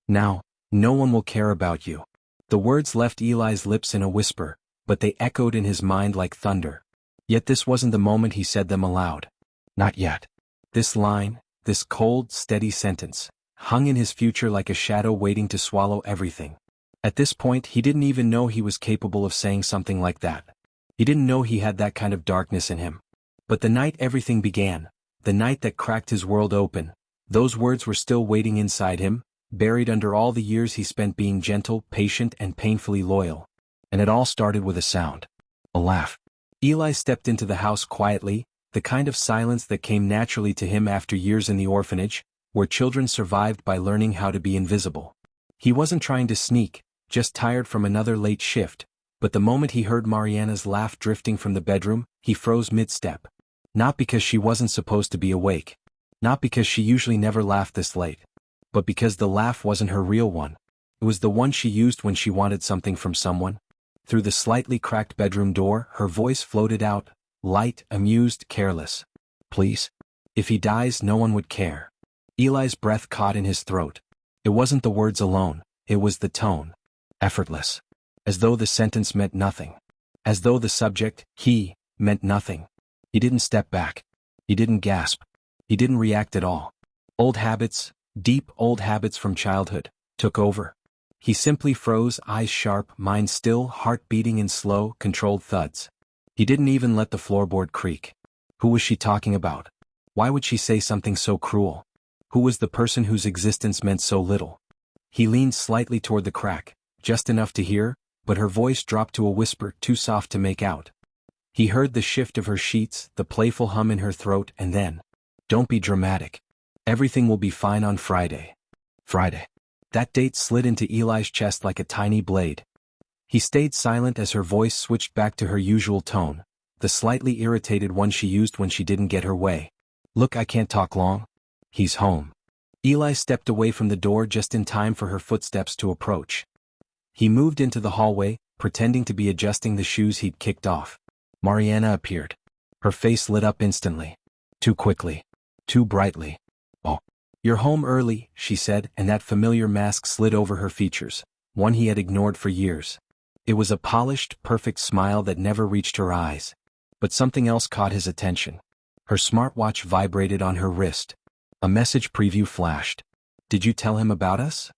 Now, no one will care about you. The words left Eli's lips in a whisper, but they echoed in his mind like thunder. Yet this wasn't the moment he said them aloud. Not yet. This line, this cold, steady sentence, hung in his future like a shadow waiting to swallow everything. At this point, he didn't even know he was capable of saying something like that. He didn't know he had that kind of darkness in him. But the night everything began, the night that cracked his world open, those words were still waiting inside him, buried under all the years he spent being gentle, patient, and painfully loyal. And it all started with a sound. A laugh. Eli stepped into the house quietly, the kind of silence that came naturally to him after years in the orphanage, where children survived by learning how to be invisible. He wasn't trying to sneak, just tired from another late shift, but the moment he heard Mariana's laugh drifting from the bedroom, he froze mid-step. Not because she wasn't supposed to be awake. Not because she usually never laughed this late. But because the laugh wasn't her real one. It was the one she used when she wanted something from someone. Through the slightly cracked bedroom door, her voice floated out, light, amused, careless. Please? If he dies, no one would care. Eli's breath caught in his throat. It wasn't the words alone, it was the tone. Effortless. As though the sentence meant nothing. As though the subject, he, meant nothing. He didn't step back. He didn't gasp. He didn't react at all. Old habits, deep old habits from childhood, took over. He simply froze, eyes sharp, mind still, heart beating in slow, controlled thuds. He didn't even let the floorboard creak. Who was she talking about? Why would she say something so cruel? Who was the person whose existence meant so little? He leaned slightly toward the crack, just enough to hear, but her voice dropped to a whisper too soft to make out. He heard the shift of her sheets, the playful hum in her throat, and then, "Don't be dramatic. Everything will be fine on Friday." Friday. That date slid into Eli's chest like a tiny blade. He stayed silent as her voice switched back to her usual tone, the slightly irritated one she used when she didn't get her way. "Look, I can't talk long. He's home." Eli stepped away from the door just in time for her footsteps to approach. He moved into the hallway, pretending to be adjusting the shoes he'd kicked off. Mariana appeared. Her face lit up instantly. Too quickly. Too brightly. "Oh. You're home early," she said, and that familiar mask slid over her features, one he had ignored for years. It was a polished, perfect smile that never reached her eyes. But something else caught his attention. Her smartwatch vibrated on her wrist. A message preview flashed. "Did you tell him about us?"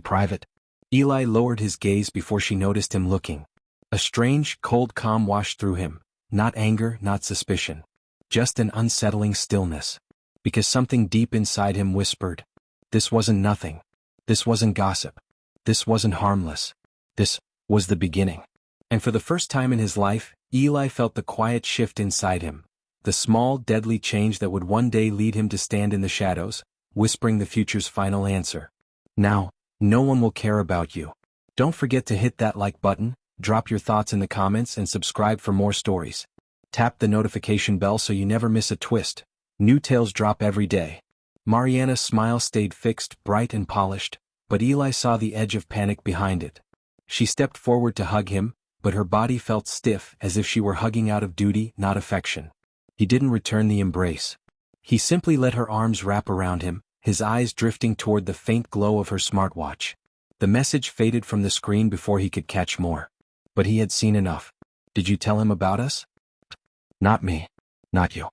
"Private." Eli lowered his gaze before she noticed him looking. A strange, cold calm washed through him. Not anger, not suspicion. Just an unsettling stillness. Because something deep inside him whispered. This wasn't nothing. This wasn't gossip. This wasn't harmless. This was the beginning. And for the first time in his life, Eli felt the quiet shift inside him. The small, deadly change that would one day lead him to stand in the shadows, whispering the future's final answer. Now, no one will care about you. Don't forget to hit that like button, drop your thoughts in the comments, and subscribe for more stories. Tap the notification bell so you never miss a twist. New tales drop every day. Mariana's smile stayed fixed, bright and polished, but Eli saw the edge of panic behind it. She stepped forward to hug him, but her body felt stiff, as if she were hugging out of duty, not affection. He didn't return the embrace. He simply let her arms wrap around him, his eyes drifting toward the faint glow of her smartwatch. The message faded from the screen before he could catch more. But he had seen enough. "Did you tell him about us?" "Not me. Not you."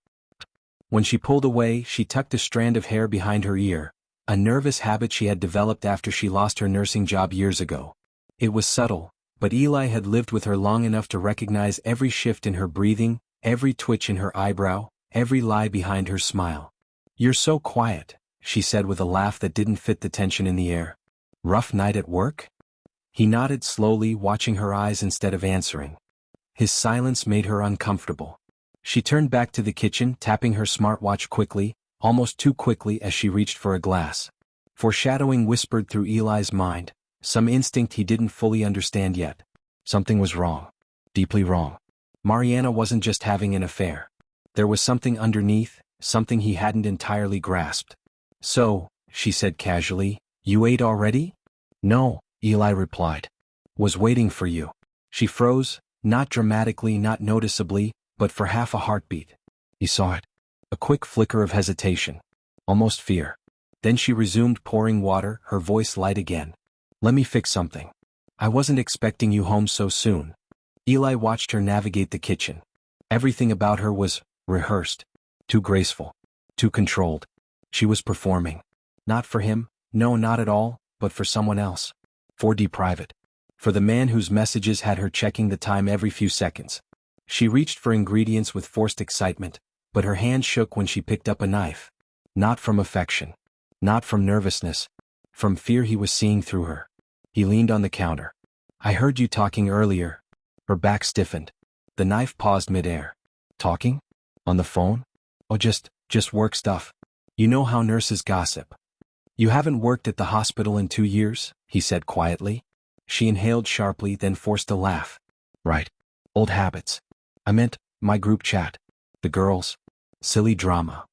When she pulled away, she tucked a strand of hair behind her ear, a nervous habit she had developed after she lost her nursing job years ago. It was subtle, but Eli had lived with her long enough to recognize every shift in her breathing, every twitch in her eyebrow, every lie behind her smile. "You're so quiet," she said with a laugh that didn't fit the tension in the air. "Rough night at work?" He nodded slowly, watching her eyes instead of answering. His silence made her uncomfortable. She turned back to the kitchen, tapping her smartwatch quickly, almost too quickly as she reached for a glass. Foreshadowing whispered through Eli's mind, some instinct he didn't fully understand yet. Something was wrong. Deeply wrong. Mariana wasn't just having an affair. There was something underneath, something he hadn't entirely grasped. "So," she said casually, "you ate already?" "No," Eli replied. "Was waiting for you." She froze, not dramatically, not noticeably, but for half a heartbeat. He saw it. A quick flicker of hesitation. Almost fear. Then she resumed pouring water, her voice light again. Let me fix something. I wasn't expecting you home so soon. Eli watched her navigate the kitchen. Everything about her was rehearsed. Too graceful. Too controlled. She was performing. Not for him, no, not at all, but for someone else. For Deprivate. For the man whose messages had her checking the time every few seconds. She reached for ingredients with forced excitement, but her hand shook when she picked up a knife. Not from affection. Not from nervousness. From fear he was seeing through her. He leaned on the counter. I heard you talking earlier. Her back stiffened. The knife paused midair. Talking? On the phone? Oh, just work stuff. You know how nurses gossip. You haven't worked at the hospital in 2 years, he said quietly. She inhaled sharply, then forced a laugh. Right. Old habits. I meant, my group chat. The girls. Silly drama.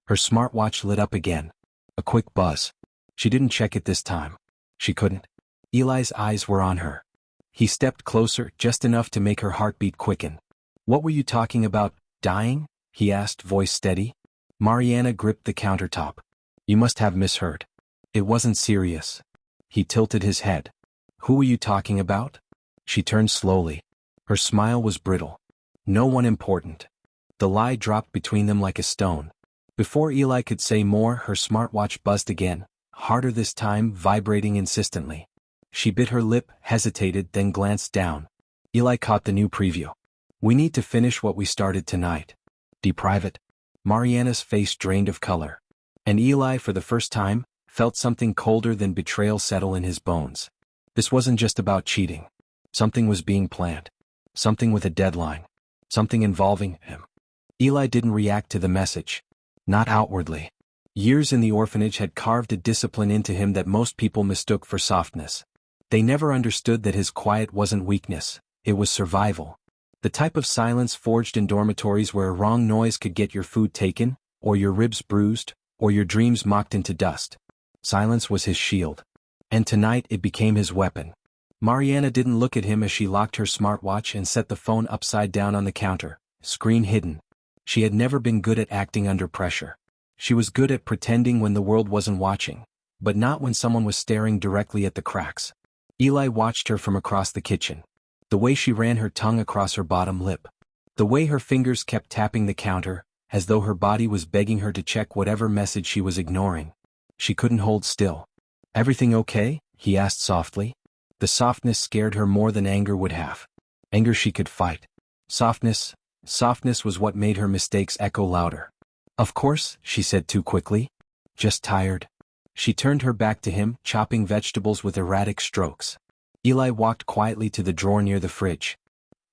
Her smartwatch lit up again. A quick buzz. She didn't check it this time. She couldn't. Eli's eyes were on her. He stepped closer, just enough to make her heartbeat quicken. What were you talking about, dying? He asked, voice steady. Mariana gripped the countertop. You must have misheard. It wasn't serious. He tilted his head. Who were you talking about? She turned slowly. Her smile was brittle. No one important. The lie dropped between them like a stone. Before Eli could say more, her smartwatch buzzed again, harder this time, vibrating insistently. She bit her lip, hesitated, then glanced down. Eli caught the new preview. We need to finish what we started tonight. Deprivate. Mariana's face drained of color. And Eli, for the first time, felt something colder than betrayal settle in his bones. This wasn't just about cheating. Something was being planned. Something with a deadline. Something involving him. Eli didn't react to the message. Not outwardly. Years in the orphanage had carved a discipline into him that most people mistook for softness. They never understood that his quiet wasn't weakness, it was survival. The type of silence forged in dormitories where a wrong noise could get your food taken, or your ribs bruised, or your dreams mocked into dust. Silence was his shield. And tonight it became his weapon. Mariana didn't look at him as she locked her smartwatch and set the phone upside down on the counter, screen hidden. She had never been good at acting under pressure. She was good at pretending when the world wasn't watching, but not when someone was staring directly at the cracks. Eli watched her from across the kitchen. The way she ran her tongue across her bottom lip. The way her fingers kept tapping the counter, as though her body was begging her to check whatever message she was ignoring. She couldn't hold still. Everything okay? He asked softly. The softness scared her more than anger would have. Anger she could fight. Softness was what made her mistakes echo louder. Of course, she said too quickly. Just tired. She turned her back to him, chopping vegetables with erratic strokes. Eli walked quietly to the drawer near the fridge.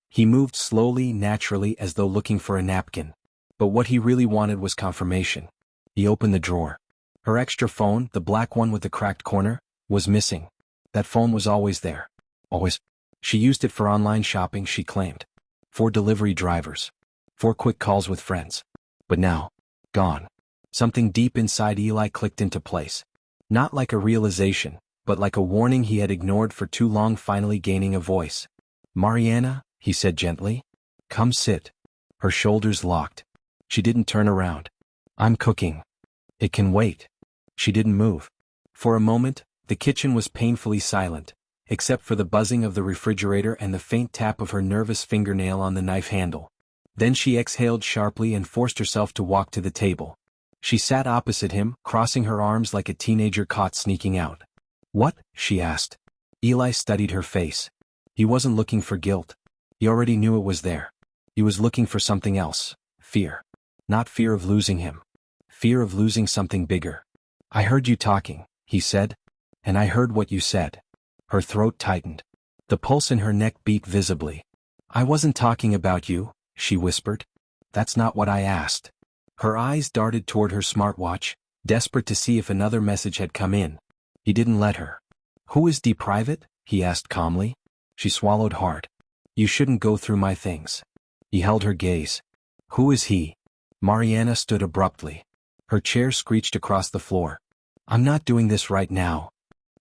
He moved slowly, naturally, as though looking for a napkin. But what he really wanted was confirmation. He opened the drawer. Her extra phone, the black one with the cracked corner, was missing. That phone was always there. Always. She used it for online shopping, she claimed. For delivery drivers. For quick calls with friends. But now, gone. Something deep inside Eli clicked into place. Not like a realization, but like a warning he had ignored for too long, finally gaining a voice. Mariana, he said gently. Come sit. Her shoulders locked. She didn't turn around. I'm cooking. It can wait. She didn't move. For a moment, the kitchen was painfully silent, except for the buzzing of the refrigerator and the faint tap of her nervous fingernail on the knife handle. Then she exhaled sharply and forced herself to walk to the table. She sat opposite him, crossing her arms like a teenager caught sneaking out. What? She asked. Eli studied her face. He wasn't looking for guilt. He already knew it was there. He was looking for something else. Fear. Not fear of losing him. Fear of losing something bigger. I heard you talking, he said. And I heard what you said. Her throat tightened. The pulse in her neck beat visibly. I wasn't talking about you, she whispered. That's not what I asked. Her eyes darted toward her smartwatch, desperate to see if another message had come in. He didn't let her. Who is Deprivate? He asked calmly. She swallowed hard. You shouldn't go through my things. He held her gaze. Who is he? Mariana stood abruptly. Her chair screeched across the floor. I'm not doing this right now.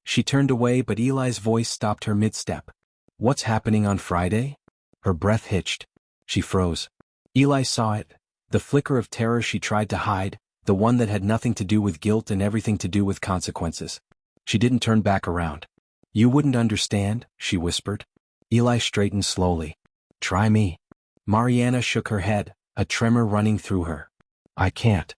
She turned away, but Eli's voice stopped her mid-step. What's happening on Friday? Her breath hitched. She froze. Eli saw it. The flicker of terror she tried to hide, The one that had nothing to do with guilt and everything to do with consequences. She didn't turn back around. You wouldn't understand, she whispered. Eli straightened slowly. Try me. Mariana shook her head, a tremor running through her. I can't.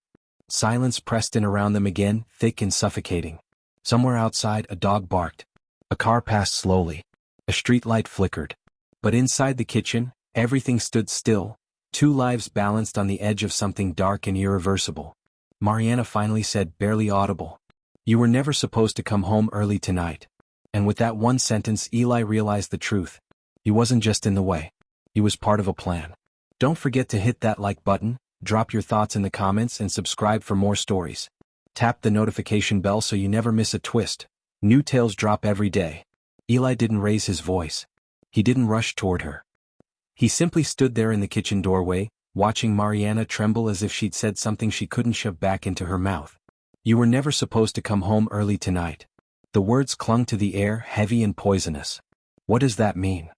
Silence pressed in around them again, thick and suffocating. Somewhere outside, a dog barked. A car passed slowly. A street light flickered. But inside the kitchen, everything stood still, two lives balanced on the edge of something dark and irreversible. Mariana finally said, barely audible. You were never supposed to come home early tonight. And with that one sentence, Eli realized the truth. He wasn't just in the way. He was part of a plan. Don't forget to hit that like button, drop your thoughts in the comments and subscribe for more stories. Tap the notification bell so you never miss a twist. New tales drop every day. Eli didn't raise his voice. He didn't rush toward her. He simply stood there in the kitchen doorway, watching Mariana tremble as if she'd said something she couldn't shove back into her mouth. You were never supposed to come home early tonight. The words clung to the air, heavy and poisonous. What does that mean?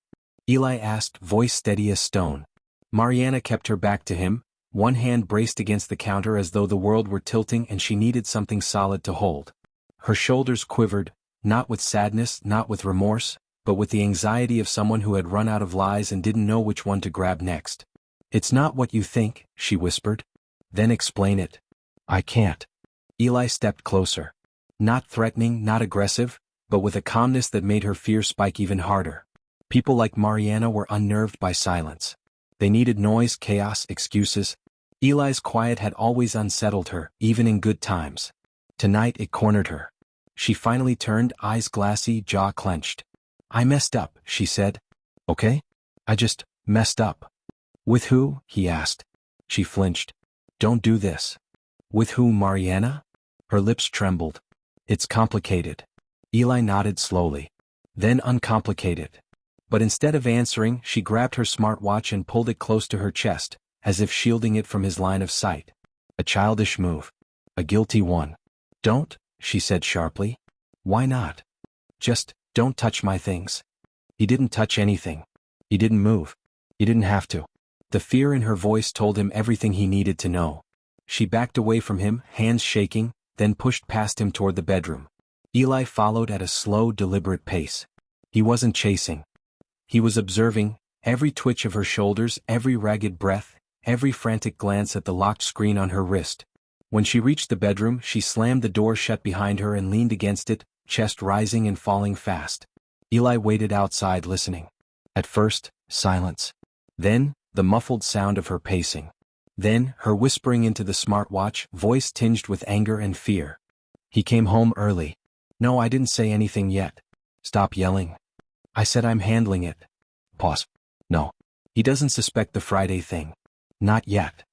Eli asked, voice steady as stone. Mariana kept her back to him, one hand braced against the counter as though the world were tilting and she needed something solid to hold. Her shoulders quivered, not with sadness, not with remorse, but with the anxiety of someone who had run out of lies and didn't know which one to grab next. It's not what you think, she whispered. Then explain it. I can't. Eli stepped closer. Not threatening, not aggressive, but with a calmness that made her fear spike even harder. People like Mariana were unnerved by silence. They needed noise, chaos, excuses. Eli's quiet had always unsettled her, even in good times. Tonight it cornered her. She finally turned, eyes glassy, jaw clenched. I messed up, she said. Okay? I just messed up. With who? He asked. She flinched. Don't do this. With who, Mariana? Her lips trembled. It's complicated. Eli nodded slowly. Then uncomplicated. But instead of answering, she grabbed her smartwatch and pulled it close to her chest, as if shielding it from his line of sight. A childish move. A guilty one. Don't, she said sharply. Why not? Just, don't touch my things. He didn't touch anything. He didn't move. He didn't have to. The fear in her voice told him everything he needed to know. She backed away from him, hands shaking, then pushed past him toward the bedroom. Eli followed at a slow, deliberate pace. He wasn't chasing. He was observing, every twitch of her shoulders, every ragged breath, every frantic glance at the locked screen on her wrist. When she reached the bedroom, she slammed the door shut behind her and leaned against it, chest rising and falling fast. Eli waited outside listening. At first, silence. Then, the muffled sound of her pacing. Then, her whispering into the smartwatch, voice tinged with anger and fear. He came home early. No, I didn't say anything yet. Stop yelling. I said I'm handling it. Pause. No. He doesn't suspect the Friday thing. Not yet.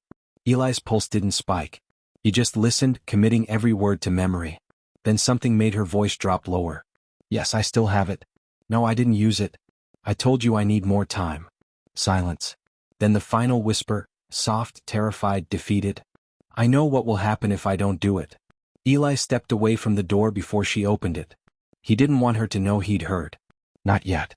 Eli's pulse didn't spike. He just listened, committing every word to memory. Then something made her voice drop lower. Yes, I still have it. No, I didn't use it. I told you I need more time. Silence. Then the final whisper, soft, terrified, defeated. I know what will happen if I don't do it. Eli stepped away from the door before she opened it. He didn't want her to know he'd heard. Not yet.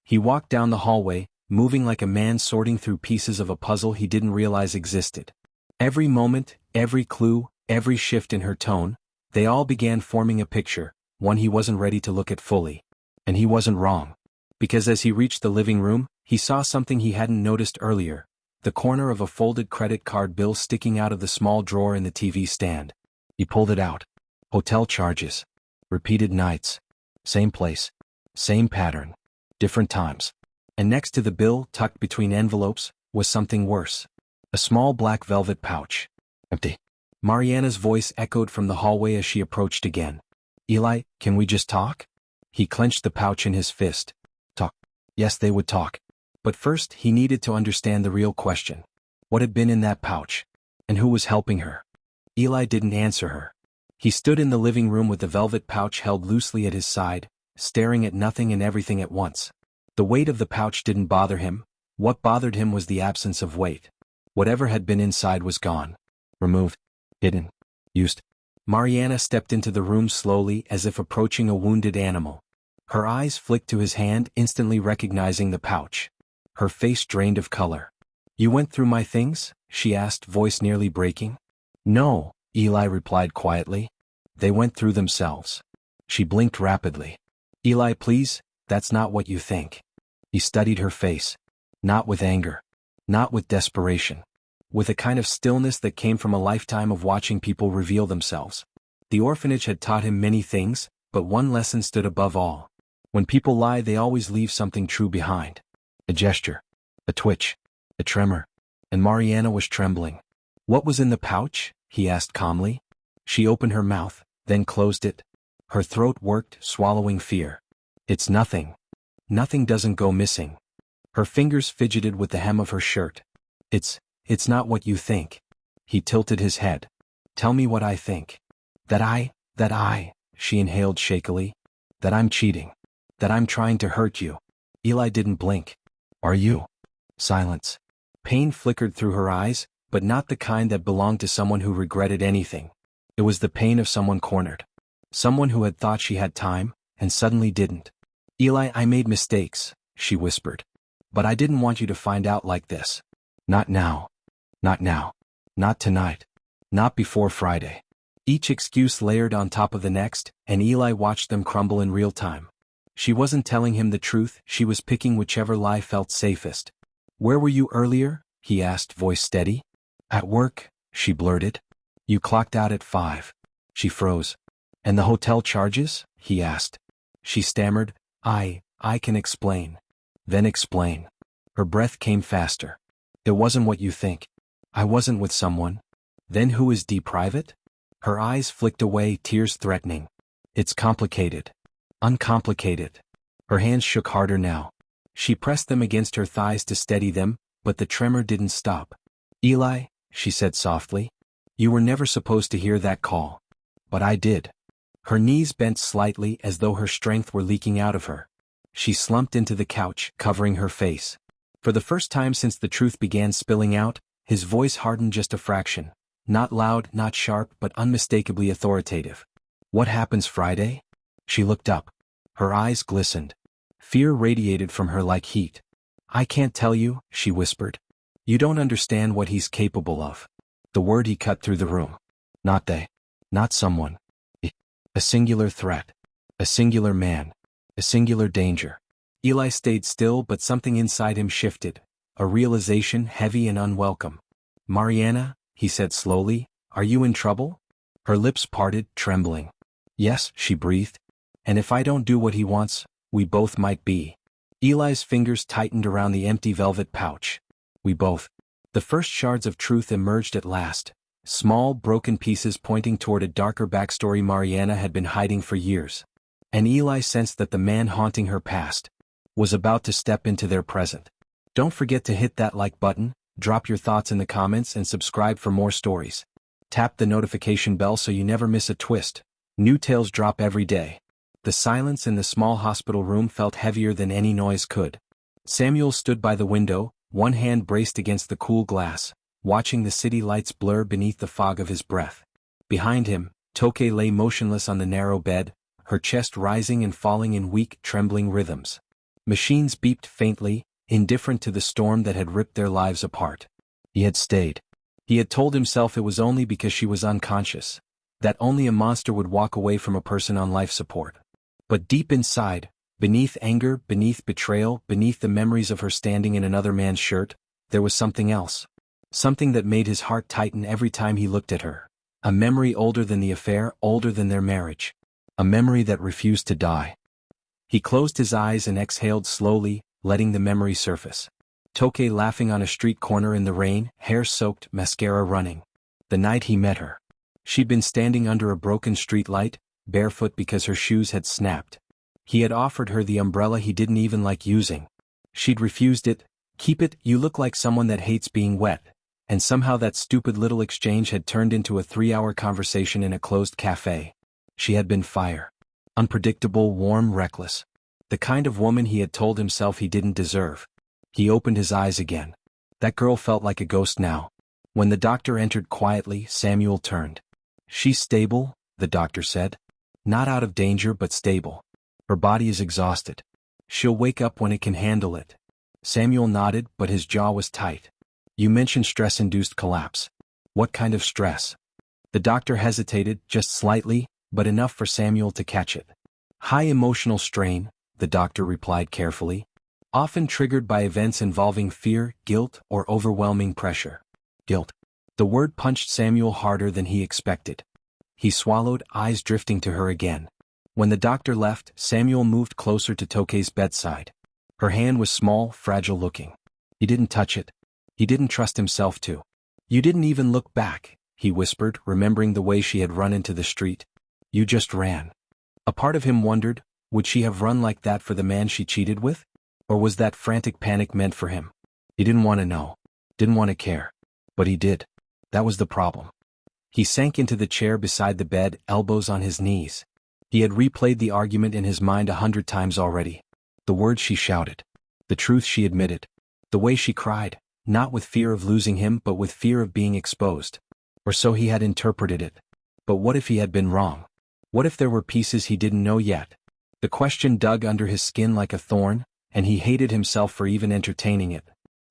He walked down the hallway, moving like a man sorting through pieces of a puzzle he didn't realize existed. Every moment, every clue, every shift in her tone, they all began forming a picture, one he wasn't ready to look at fully. And he wasn't wrong. Because as he reached the living room, he saw something he hadn't noticed earlier, the corner of a folded credit card bill sticking out of the small drawer in the TV stand. He pulled it out. Hotel charges. Repeated nights. Same place. Same pattern. Different times. And next to the bill, tucked between envelopes, was something worse. A small black velvet pouch. Empty. Mariana's voice echoed from the hallway as she approached again. Eli, can we just talk? He clenched the pouch in his fist. Talk. Yes, they would talk. But first, he needed to understand the real question. What had been in that pouch? And who was helping her? Eli didn't answer her. He stood in the living room with the velvet pouch held loosely at his side, staring at nothing and everything at once. The weight of the pouch didn't bother him. What bothered him was the absence of weight. Whatever had been inside was gone. Removed. Hidden. Used. Mariana stepped into the room slowly as if approaching a wounded animal. Her eyes flicked to his hand, instantly recognizing the pouch. Her face drained of color. You went through my things? She asked, voice nearly breaking. No, Eli replied quietly. They went through themselves. She blinked rapidly. Eli, please, that's not what you think. He studied her face. Not with anger. Not with desperation. With a kind of stillness that came from a lifetime of watching people reveal themselves. The orphanage had taught him many things, but one lesson stood above all. When people lie, they always leave something true behind. A gesture. A twitch. A tremor. And Mariana was trembling. What was in the pouch? He asked calmly. She opened her mouth, then closed it. Her throat worked, swallowing fear. It's nothing. Nothing doesn't go missing. Her fingers fidgeted with the hem of her shirt. It's not what you think. He tilted his head. Tell me what I think. That she inhaled shakily. That I'm cheating. That I'm trying to hurt you. Eli didn't blink. Are you? Silence. Pain flickered through her eyes, but not the kind that belonged to someone who regretted anything. It was the pain of someone cornered. Someone who had thought she had time, and suddenly didn't. Eli, I made mistakes, she whispered. But I didn't want you to find out like this. Not now. Not now. Not tonight. Not before Friday. Each excuse layered on top of the next, and Eli watched them crumble in real time. She wasn't telling him the truth, she was picking whichever lie felt safest. Where were you earlier? He asked, voice steady. At work, she blurted. You clocked out at 5. She froze. And the hotel charges? He asked. She stammered, I can explain. Then explain. Her breath came faster. It wasn't what you think. I wasn't with someone. Then who is D private? Her eyes flicked away, tears threatening. It's complicated. Uncomplicated. Her hands shook harder now. She pressed them against her thighs to steady them, but the tremor didn't stop. Eli, she said softly, you were never supposed to hear that call. But I did. Her knees bent slightly as though her strength were leaking out of her. She slumped into the couch, covering her face. For the first time since the truth began spilling out, his voice hardened just a fraction. Not loud, not sharp, but unmistakably authoritative. What happens Friday? She looked up. Her eyes glistened. Fear radiated from her like heat. I can't tell you, she whispered. You don't understand what he's capable of. The word he cut through the room. Not they. Not someone. A singular threat. A singular man. A singular danger. Eli stayed still, but something inside him shifted. A realization heavy and unwelcome. Mariana, he said slowly, are you in trouble? Her lips parted, trembling. Yes, she breathed. And if I don't do what he wants, we both might be. Eli's fingers tightened around the empty velvet pouch. We both. The first shards of truth emerged at last. Small, broken pieces pointing toward a darker backstory Mariana had been hiding for years. And Eli sensed that the man haunting her past was about to step into their present. Don't forget to hit that like button, drop your thoughts in the comments and subscribe for more stories. Tap the notification bell so you never miss a twist. New tales drop every day. The silence in the small hospital room felt heavier than any noise could. Samuel stood by the window, one hand braced against the cool glass, watching the city lights blur beneath the fog of his breath. Behind him, Toke lay motionless on the narrow bed, her chest rising and falling in weak, trembling rhythms. Machines beeped faintly, indifferent to the storm that had ripped their lives apart. He had stayed. He had told himself it was only because she was unconscious, that only a monster would walk away from a person on life support. But deep inside, beneath anger, beneath betrayal, beneath the memories of her standing in another man's shirt, there was something else. Something that made his heart tighten every time he looked at her. A memory older than the affair, older than their marriage. A memory that refused to die. He closed his eyes and exhaled slowly, letting the memory surface. Toke laughing on a street corner in the rain, hair soaked, mascara running. The night he met her. She'd been standing under a broken streetlight, barefoot because her shoes had snapped. He had offered her the umbrella he didn't even like using. She'd refused it. Keep it, you look like someone that hates being wet. And somehow that stupid little exchange had turned into a 3-hour conversation in a closed cafe. She had been fire. Unpredictable, warm, reckless. The kind of woman he had told himself he didn't deserve. He opened his eyes again. That girl felt like a ghost now. When the doctor entered quietly, Samuel turned. She's stable, the doctor said. Not out of danger but stable. Her body is exhausted. She'll wake up when it can handle it. Samuel nodded, but his jaw was tight. You mentioned stress-induced collapse. What kind of stress? The doctor hesitated, just slightly, but enough for Samuel to catch it. High emotional strain, the doctor replied carefully. Often triggered by events involving fear, guilt, or overwhelming pressure. Guilt. The word punched Samuel harder than he expected. He swallowed, eyes drifting to her again. When the doctor left, Samuel moved closer to Tokei's bedside. Her hand was small, fragile-looking. He didn't touch it. He didn't trust himself to. You didn't even look back, he whispered, remembering the way she had run into the street. You just ran. A part of him wondered, would she have run like that for the man she cheated with? Or was that frantic panic meant for him? He didn't want to know. Didn't want to care. But he did. That was the problem. He sank into the chair beside the bed, elbows on his knees. He had replayed the argument in his mind 100 times already. The words she shouted. The truth she admitted. The way she cried, not with fear of losing him but with fear of being exposed. Or so he had interpreted it. But what if he had been wrong? What if there were pieces he didn't know yet? The question dug under his skin like a thorn, and he hated himself for even entertaining it.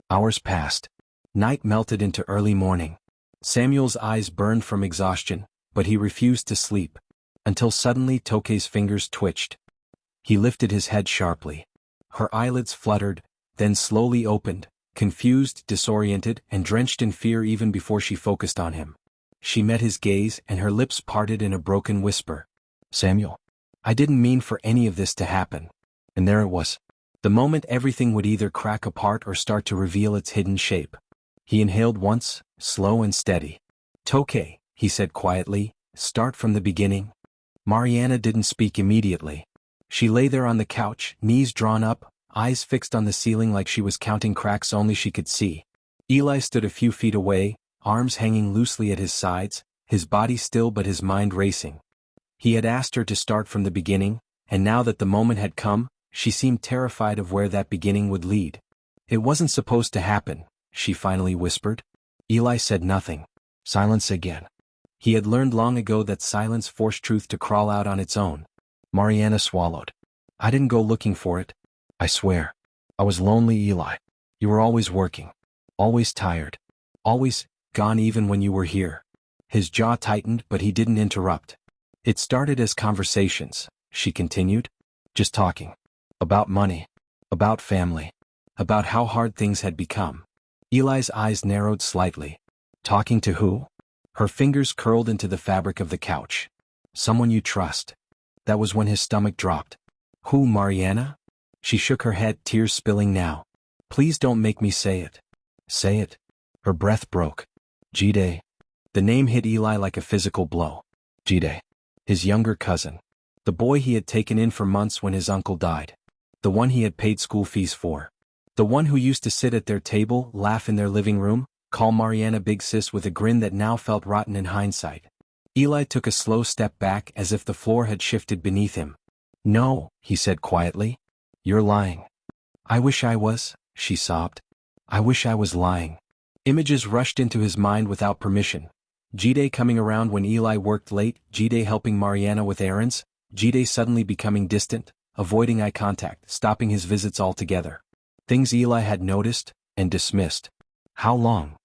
Hours passed. Night melted into early morning. Samuel's eyes burned from exhaustion, but he refused to sleep. Until suddenly Tokei's fingers twitched. He lifted his head sharply. Her eyelids fluttered, then slowly opened, confused, disoriented, and drenched in fear even before she focused on him. She met his gaze and her lips parted in a broken whisper. Samuel. I didn't mean for any of this to happen. And there it was. The moment everything would either crack apart or start to reveal its hidden shape. He inhaled once, slow and steady. Tokei, he said quietly, start from the beginning. Mariana didn't speak immediately. She lay there on the couch, knees drawn up, eyes fixed on the ceiling like she was counting cracks only she could see. Eli stood a few feet away, arms hanging loosely at his sides, his body still but his mind racing. He had asked her to start from the beginning, and now that the moment had come, she seemed terrified of where that beginning would lead. It wasn't supposed to happen, she finally whispered. Eli said nothing. Silence again. He had learned long ago that silence forced truth to crawl out on its own. Mariana swallowed. I didn't go looking for it. I swear. I was lonely, Eli. You were always working. Always tired. Always gone even when you were here. His jaw tightened but he didn't interrupt. It started as conversations, she continued. Just talking. About money. About family. About how hard things had become. Eli's eyes narrowed slightly. Talking to who? Her fingers curled into the fabric of the couch. Someone you trust. That was when his stomach dropped. Who, Mariana? She shook her head, tears spilling now. Please don't make me say it. Say it. Her breath broke. Jide. The name hit Eli like a physical blow. Jide. His younger cousin. The boy he had taken in for months when his uncle died. The one he had paid school fees for. The one who used to sit at their table, laugh in their living room, call Mariana Big Sis with a grin that now felt rotten in hindsight. Eli took a slow step back as if the floor had shifted beneath him. No, he said quietly. You're lying. I wish I was, she sobbed. I wish I was lying. Images rushed into his mind without permission. Jide coming around when Eli worked late, Jide helping Mariana with errands, Jide suddenly becoming distant, avoiding eye contact, stopping his visits altogether. Things Eli had noticed and dismissed. How long?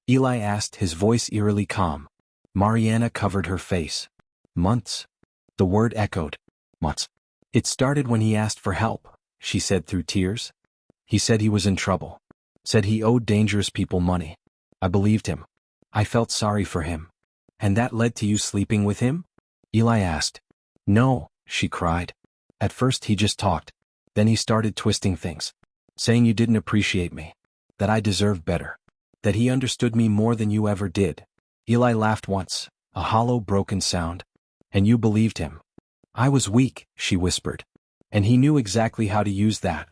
Eli asked, his voice eerily calm. Mariana covered her face. Months. The word echoed. Months. It started when he asked for help, she said through tears. He said he was in trouble. Said he owed dangerous people money. I believed him. I felt sorry for him. And that led to you sleeping with him? Eli asked. No, she cried. At first he just talked. Then he started twisting things. Saying you didn't appreciate me. That I deserved better. That he understood me more than you ever did. Eli laughed once, a hollow, broken sound. And you believed him. I was weak, she whispered. And he knew exactly how to use that.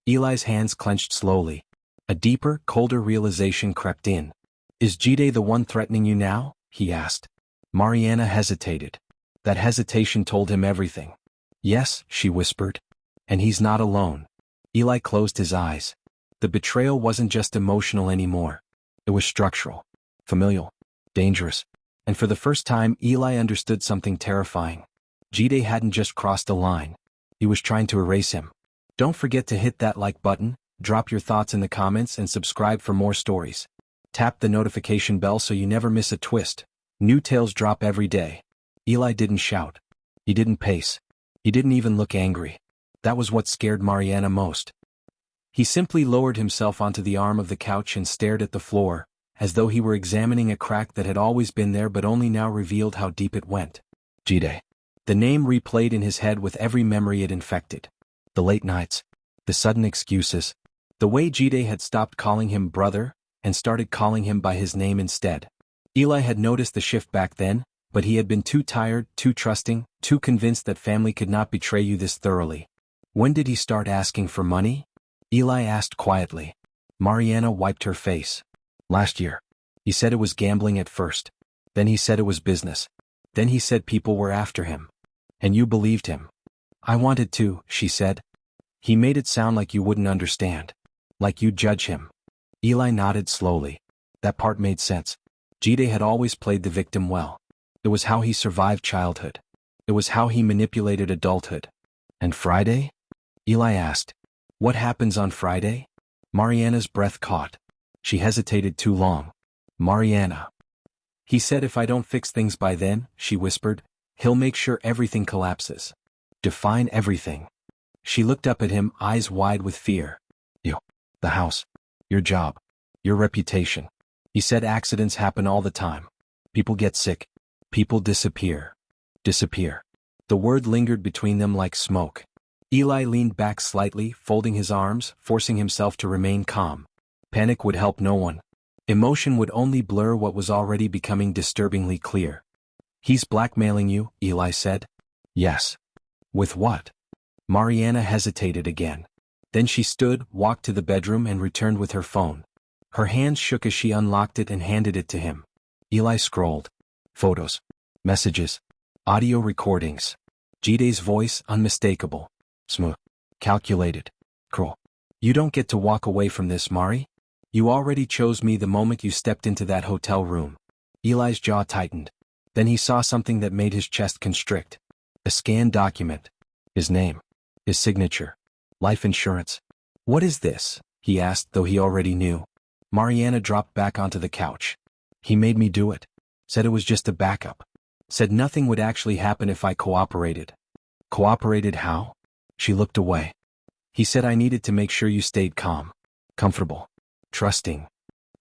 Eli's hands clenched slowly. A deeper, colder realization crept in. Is Jide the one threatening you now? He asked. Mariana hesitated. That hesitation told him everything. Yes, she whispered. And he's not alone. Eli closed his eyes. The betrayal wasn't just emotional anymore. It was structural, familial, dangerous. And for the first time, Eli understood something terrifying. Jide hadn't just crossed a line. He was trying to erase him. Don't forget to hit that like button, drop your thoughts in the comments and subscribe for more stories. Tap the notification bell so you never miss a twist. New tales drop every day. Eli didn't shout. He didn't pace. He didn't even look angry. That was what scared Mariana most. He simply lowered himself onto the arm of the couch and stared at the floor, as though he were examining a crack that had always been there but only now revealed how deep it went. Jide. The name replayed in his head with every memory it infected. The late nights. The sudden excuses. The way Jide had stopped calling him brother, and started calling him by his name instead. Eli had noticed the shift back then, but he had been too tired, too trusting, too convinced that family could not betray you this thoroughly. When did he start asking for money? Eli asked quietly. Mariana wiped her face. Last year. He said it was gambling at first. Then he said it was business. Then he said people were after him. And you believed him. I wanted to, she said. He made it sound like you wouldn't understand. Like you'd judge him. Eli nodded slowly. That part made sense. Jide had always played the victim well. It was how he survived childhood. It was how he manipulated adulthood. And Friday? Eli asked. What happens on Friday? Mariana's breath caught. She hesitated too long. Mariana. He said if I don't fix things by then, she whispered, he'll make sure everything collapses. Define everything. She looked up at him, eyes wide with fear. You. The house. Your job. Your reputation. He said accidents happen all the time. People get sick. People disappear. Disappear. The word lingered between them like smoke. Eli leaned back slightly, folding his arms, forcing himself to remain calm. Panic would help no one. Emotion would only blur what was already becoming disturbingly clear. He's blackmailing you, Eli said. Yes. With what? Mariana hesitated again. Then she stood, walked to the bedroom and returned with her phone. Her hands shook as she unlocked it and handed it to him. Eli scrolled. Photos. Messages. Audio recordings. Jide's voice unmistakable. Smooth. Calculated. Cruel. You don't get to walk away from this, Mari. You already chose me the moment you stepped into that hotel room. Eli's jaw tightened. Then he saw something that made his chest constrict. A scanned document. His name. His signature. Life insurance. What is this? He asked, though he already knew. Mariana dropped back onto the couch. He made me do it. Said it was just a backup. Said nothing would actually happen if I cooperated. Cooperated how? She looked away. He said I needed to make sure you stayed calm. Comfortable. Trusting.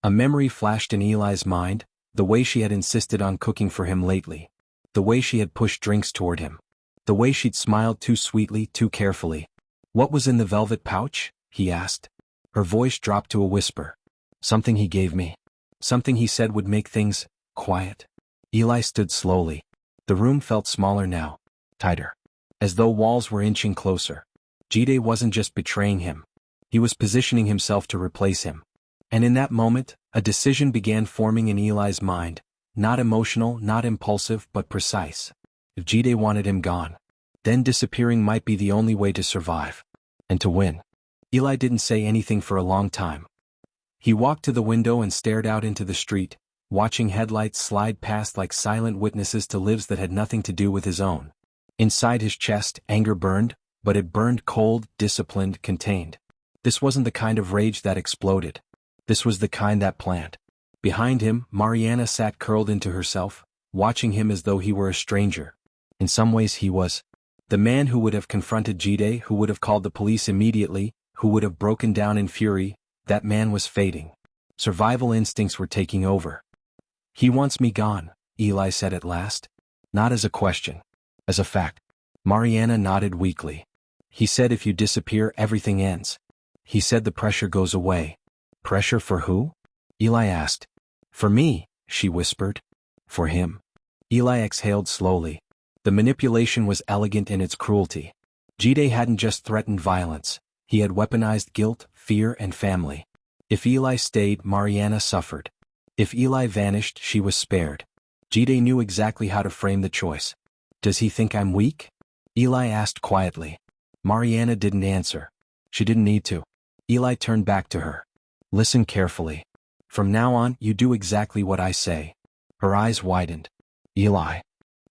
A memory flashed in Eli's mind, the way she had insisted on cooking for him lately. The way she had pushed drinks toward him. The way she'd smiled too sweetly, too carefully. What was in the velvet pouch? He asked. Her voice dropped to a whisper. Something he gave me. Something he said would make things quiet. Eli stood slowly. The room felt smaller now. Tighter. As though walls were inching closer. Jide wasn't just betraying him. He was positioning himself to replace him. And in that moment, a decision began forming in Eli's mind. Not emotional, not impulsive, but precise. If Jide wanted him gone, then disappearing might be the only way to survive. And to win. Eli didn't say anything for a long time. He walked to the window and stared out into the street, watching headlights slide past like silent witnesses to lives that had nothing to do with his own. Inside his chest, anger burned, but it burned cold, disciplined, contained. This wasn't the kind of rage that exploded. This was the kind that planned. Behind him, Mariana sat curled into herself, watching him as though he were a stranger. In some ways he was. The man who would have confronted Jide, who would have called the police immediately, who would have broken down in fury, that man was fading. Survival instincts were taking over. He wants me gone, Eli said at last. Not as a question. As a fact. Mariana nodded weakly. He said if you disappear, everything ends. He said the pressure goes away. Pressure for who? Eli asked. For me, she whispered. For him. Eli exhaled slowly. The manipulation was elegant in its cruelty. Jide hadn't just threatened violence. He had weaponized guilt, fear, and family. If Eli stayed, Mariana suffered. If Eli vanished, she was spared. Jide knew exactly how to frame the choice. Does he think I'm weak? Eli asked quietly. Mariana didn't answer. She didn't need to. Eli turned back to her. Listen carefully. From now on, you do exactly what I say. Her eyes widened. Eli.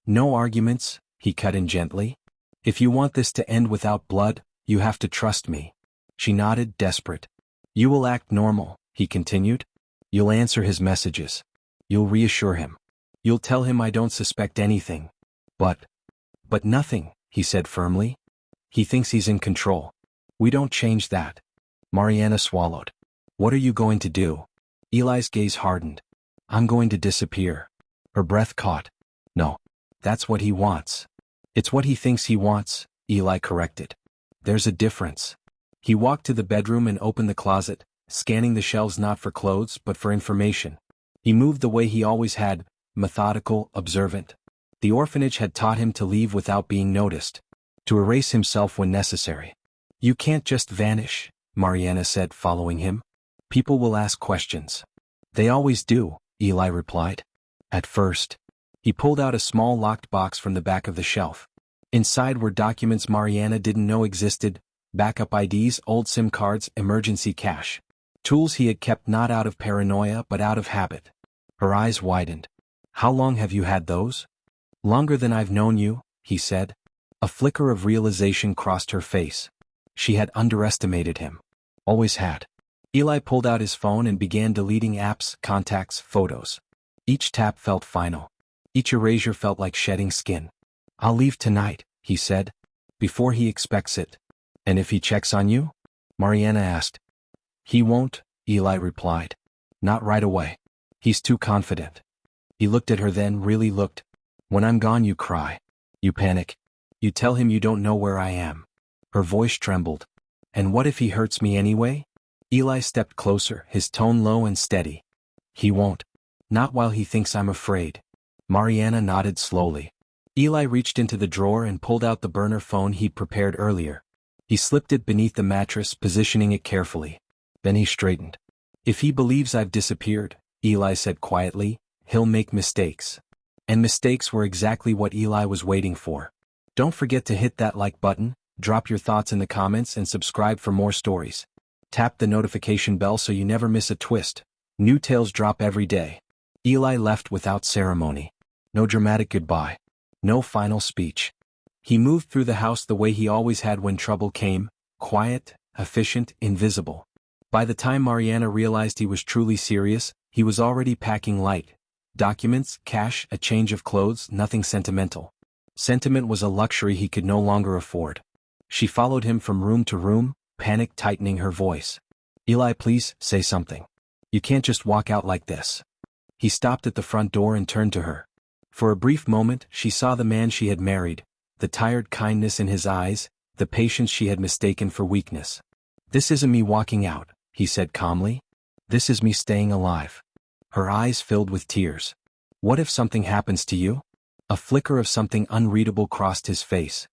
No arguments, he cut in gently. If you want this to end without blood, you have to trust me. She nodded, desperate. You will act normal, he continued. You'll answer his messages. You'll reassure him. You'll tell him I don't suspect anything. But nothing, he said firmly. He thinks he's in control. We don't change that. Mariana swallowed. What are you going to do? Eli's gaze hardened. I'm going to disappear. Her breath caught. No. That's what he wants. It's what he thinks he wants, Eli corrected. There's a difference. He walked to the bedroom and opened the closet, scanning the shelves not for clothes but for information. He moved the way he always had, methodical, observant. The orphanage had taught him to leave without being noticed, to erase himself when necessary. You can't just vanish, Mariana said, following him. People will ask questions. They always do, Eli replied. At first. He pulled out a small locked box from the back of the shelf. Inside were documents Mariana didn't know existed, backup IDs, old SIM cards, emergency cash. Tools he had kept not out of paranoia but out of habit. Her eyes widened. How long have you had those? Longer than I've known you, he said. A flicker of realization crossed her face. She had underestimated him. Always had. Eli pulled out his phone and began deleting apps, contacts, photos. Each tap felt final. Each erasure felt like shedding skin. I'll leave tonight, he said. Before he expects it. And if he checks on you? Mariana asked. He won't, Eli replied. Not right away. He's too confident. He looked at her then really looked. When I'm gone you cry. You panic. You tell him you don't know where I am. Her voice trembled. And what if he hurts me anyway? Eli stepped closer, his tone low and steady. He won't. Not while he thinks I'm afraid. Mariana nodded slowly. Eli reached into the drawer and pulled out the burner phone he'd prepared earlier. He slipped it beneath the mattress, positioning it carefully. Then he straightened. If he believes I've disappeared, Eli said quietly, he'll make mistakes. And mistakes were exactly what Eli was waiting for. Don't forget to hit that like button, drop your thoughts in the comments and subscribe for more stories. Tap the notification bell so you never miss a twist. New tales drop every day. Eli left without ceremony. No dramatic goodbye. No final speech. He moved through the house the way he always had when trouble came, quiet, efficient, invisible. By the time Mariana realized he was truly serious, he was already packing light. Documents, cash, a change of clothes, nothing sentimental. Sentiment was a luxury he could no longer afford. She followed him from room to room, panic tightening her voice. Eli, please, say something. You can't just walk out like this. He stopped at the front door and turned to her. For a brief moment, she saw the man she had married, the tired kindness in his eyes, the patience she had mistaken for weakness. This isn't me walking out, he said calmly. This is me staying alive. Her eyes filled with tears. What if something happens to you? A flicker of something unreadable crossed his face.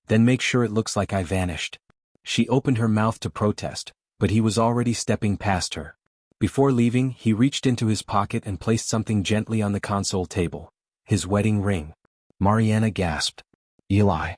Then make sure it looks like I vanished. She opened her mouth to protest, but he was already stepping past her. Before leaving, he reached into his pocket and placed something gently on the console table. His wedding ring. Mariana gasped. Eli.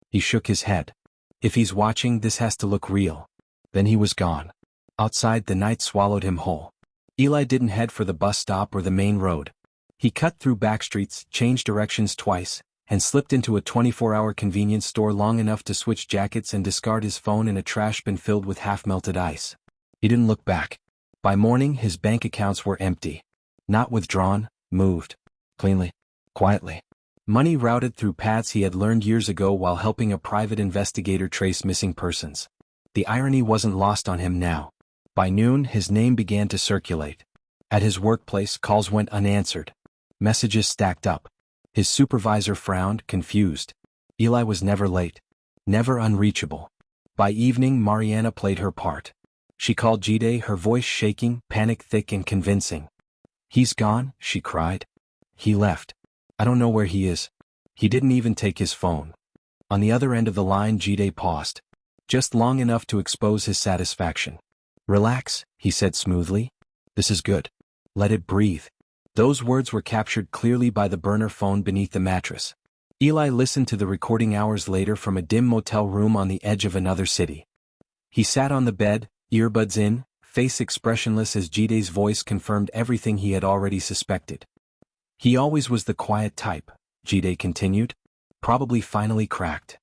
He shook his head. If he's watching, this has to look real. Then he was gone. Outside, the night swallowed him whole. Eli didn't head for the bus stop or the main road. He cut through back streets, changed directions twice, and slipped into a 24-hour convenience store long enough to switch jackets and discard his phone in a trash bin filled with half-melted ice. He didn't look back. By morning, his bank accounts were empty. Not withdrawn, moved. Cleanly. Quietly. Money routed through paths he had learned years ago while helping a private investigator trace missing persons. The irony wasn't lost on him now. By noon, his name began to circulate. At his workplace, calls went unanswered. Messages stacked up. His supervisor frowned, confused. Eli was never late. Never unreachable. By evening, Mariana played her part. She called Jide, her voice shaking, panic thick and convincing. He's gone, she cried. He left. I don't know where he is. He didn't even take his phone. On the other end of the line, Jide paused. Just long enough to expose his satisfaction. Relax, he said smoothly. This is good. Let it breathe. Those words were captured clearly by the burner phone beneath the mattress. Eli listened to the recording hours later from a dim motel room on the edge of another city. He sat on the bed, earbuds in, face expressionless as Jide's voice confirmed everything he had already suspected. He always was the quiet type, Jide continued. Probably finally cracked.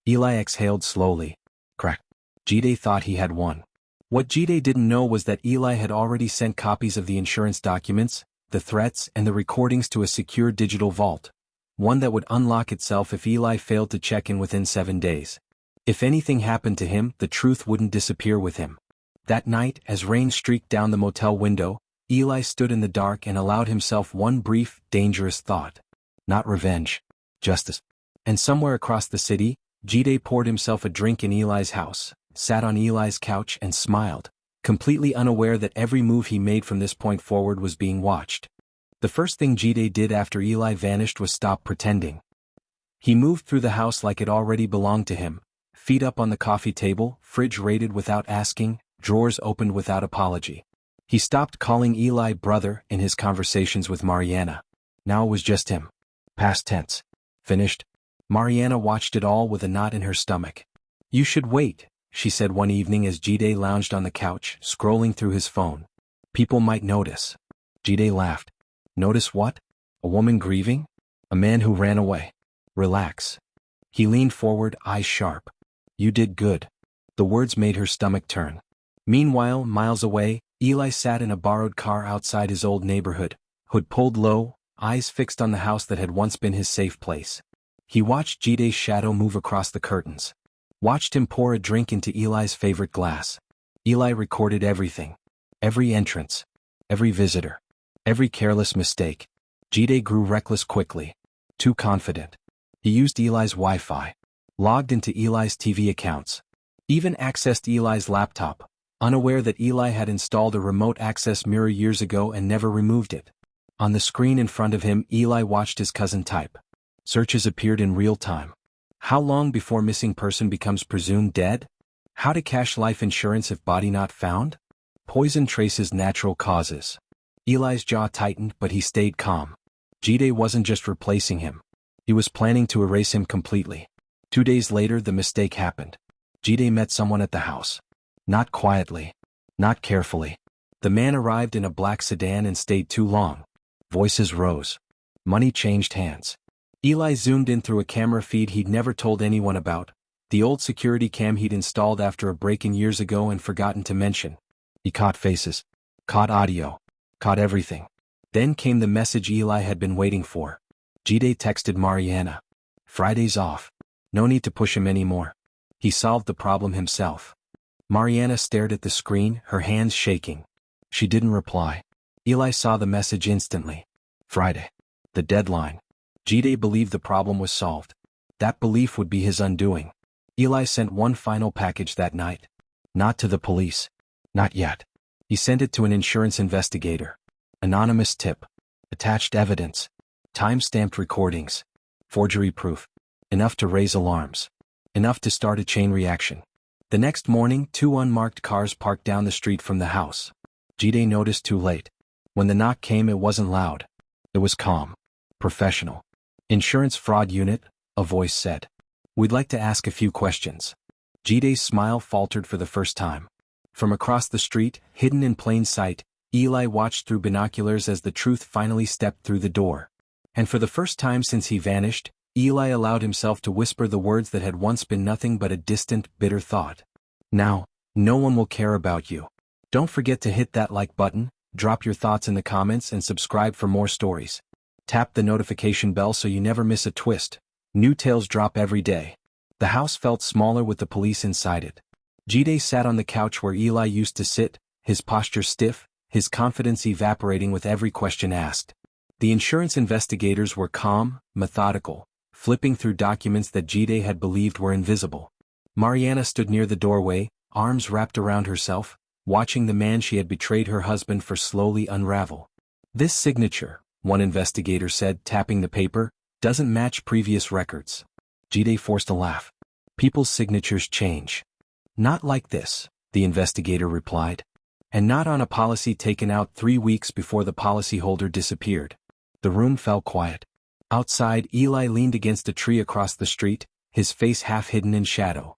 Eli exhaled slowly. Crack. Jide thought he had won. What Jide didn't know was that Eli had already sent copies of the insurance documents, the threats, and the recordings to a secure digital vault. One that would unlock itself if Eli failed to check in within 7 days. If anything happened to him, the truth wouldn't disappear with him. That night, as rain streaked down the motel window, Eli stood in the dark and allowed himself one brief, dangerous thought. Not revenge. Justice. And somewhere across the city, Jide poured himself a drink in Eli's house, sat on Eli's couch and smiled, completely unaware that every move he made from this point forward was being watched. The first thing Jide did after Eli vanished was stop pretending. He moved through the house like it already belonged to him, feet up on the coffee table, fridge raided without asking, drawers opened without apology. He stopped calling Eli brother in his conversations with Mariana. Now it was just him. Past tense. Finished. Mariana watched it all with a knot in her stomach. You should wait, she said one evening as Jide lounged on the couch, scrolling through his phone. People might notice. Jide laughed. Notice what? A woman grieving? A man who ran away. Relax. He leaned forward, eyes sharp. You did good. The words made her stomach turn. Meanwhile, miles away, Eli sat in a borrowed car outside his old neighborhood, hood pulled low, eyes fixed on the house that had once been his safe place. He watched Jide's shadow move across the curtains. Watched him pour a drink into Eli's favorite glass. Eli recorded everything. Every entrance. Every visitor. Every careless mistake. Jide grew reckless quickly. Too confident. He used Eli's Wi-Fi. Logged into Eli's TV accounts. Even accessed Eli's laptop, unaware that Eli had installed a remote access mirror years ago and never removed it. On the screen in front of him, Eli watched his cousin type. Searches appeared in real time. How long before missing person becomes presumed dead? How to cash life insurance if body not found? Poison traces natural causes. Eli's jaw tightened, but he stayed calm. Jide wasn't just replacing him. He was planning to erase him completely. 2 days later, the mistake happened. Jide met someone at the house. Not quietly. Not carefully. The man arrived in a black sedan and stayed too long. Voices rose. Money changed hands. Eli zoomed in through a camera feed he'd never told anyone about, the old security cam he'd installed after a break-in years ago and forgotten to mention. He caught faces. Caught audio. Caught everything. Then came the message Eli had been waiting for. Jide texted Mariana. Friday's off. No need to push him anymore. He solved the problem himself. Mariana stared at the screen, her hands shaking. She didn't reply. Eli saw the message instantly. Friday. The deadline. Jide believed the problem was solved. That belief would be his undoing. Eli sent one final package that night. Not to the police. Not yet. He sent it to an insurance investigator. Anonymous tip. Attached evidence. Time-stamped recordings. Forgery proof. Enough to raise alarms. Enough to start a chain reaction. The next morning, 2 unmarked cars parked down the street from the house. Jide noticed too late. When the knock came, it wasn't loud. It was calm. Professional. Insurance fraud unit, a voice said. We'd like to ask a few questions. Jide's smile faltered for the first time. From across the street, hidden in plain sight, Eli watched through binoculars as the truth finally stepped through the door. And for the first time since he vanished, Eli allowed himself to whisper the words that had once been nothing but a distant, bitter thought. Now, no one will care about you. Don't forget to hit that like button, drop your thoughts in the comments and subscribe for more stories. Tap the notification bell so you never miss a twist. New tales drop every day. The house felt smaller with the police inside it. Jide sat on the couch where Eli used to sit, his posture stiff, his confidence evaporating with every question asked. The insurance investigators were calm, methodical, flipping through documents that Jide had believed were invisible. Mariana stood near the doorway, arms wrapped around herself, watching the man she had betrayed her husband for slowly unravel. This signature, one investigator said, tapping the paper, doesn't match previous records. Jide forced a laugh. People's signatures change. Not like this, the investigator replied. And not on a policy taken out 3 weeks before the policyholder disappeared. The room fell quiet. Outside, Eli leaned against a tree across the street, his face half hidden in shadow.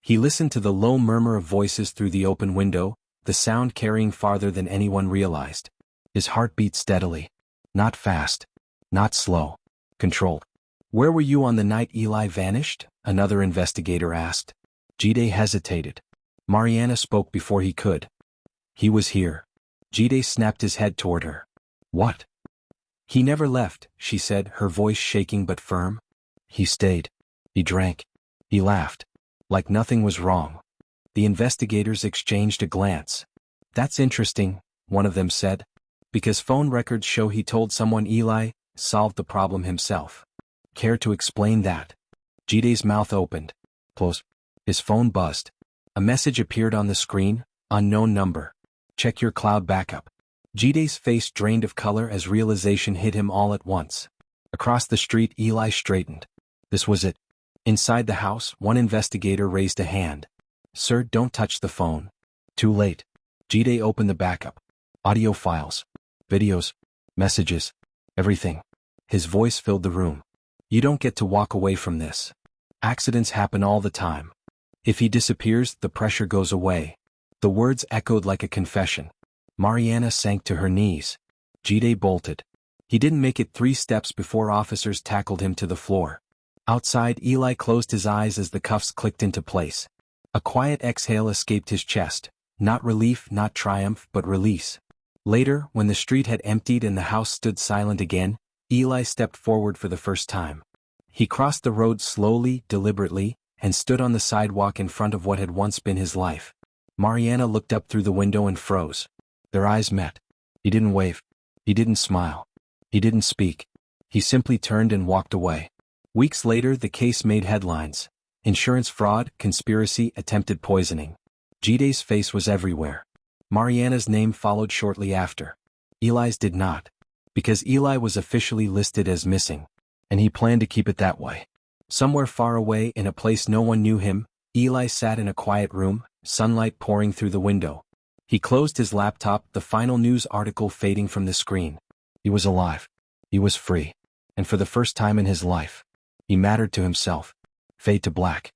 He listened to the low murmur of voices through the open window, the sound carrying farther than anyone realized. His heart beat steadily. Not fast. Not slow. Controlled. Where were you on the night Eli vanished? Another investigator asked. Jide hesitated. Mariana spoke before he could. He was here. Jide snapped his head toward her. What? He never left, she said, her voice shaking but firm. He stayed. He drank. He laughed. Like nothing was wrong. The investigators exchanged a glance. That's interesting, one of them said. Because phone records show he told someone Eli solved the problem himself. Care to explain that? Jide's mouth opened. Close. His phone buzzed. A message appeared on the screen, unknown number. Check your cloud backup. Jide's face drained of color as realization hit him all at once. Across the street Eli straightened. This was it. Inside the house, one investigator raised a hand. Sir, don't touch the phone. Too late. Jide opened the backup. Audio files. Videos. Messages. Everything. His voice filled the room. You don't get to walk away from this. Accidents happen all the time. If he disappears, the pressure goes away. The words echoed like a confession. Mariana sank to her knees. Jide bolted. He didn't make it 3 steps before officers tackled him to the floor. Outside, Eli closed his eyes as the cuffs clicked into place. A quiet exhale escaped his chest. Not relief, not triumph, but release. Later, when the street had emptied and the house stood silent again, Eli stepped forward for the first time. He crossed the road slowly, deliberately, and stood on the sidewalk in front of what had once been his life. Mariana looked up through the window and froze. Their eyes met. He didn't wave. He didn't smile. He didn't speak. He simply turned and walked away. Weeks later, the case made headlines. Insurance fraud, conspiracy, attempted poisoning. Jide's face was everywhere. Mariana's name followed shortly after. Eli's did not. Because Eli was officially listed as missing. And he planned to keep it that way. Somewhere far away in a place no one knew him, Eli sat in a quiet room, sunlight pouring through the window. He closed his laptop, the final news article fading from the screen. He was alive. He was free. And for the first time in his life, he mattered to himself. Fade to black.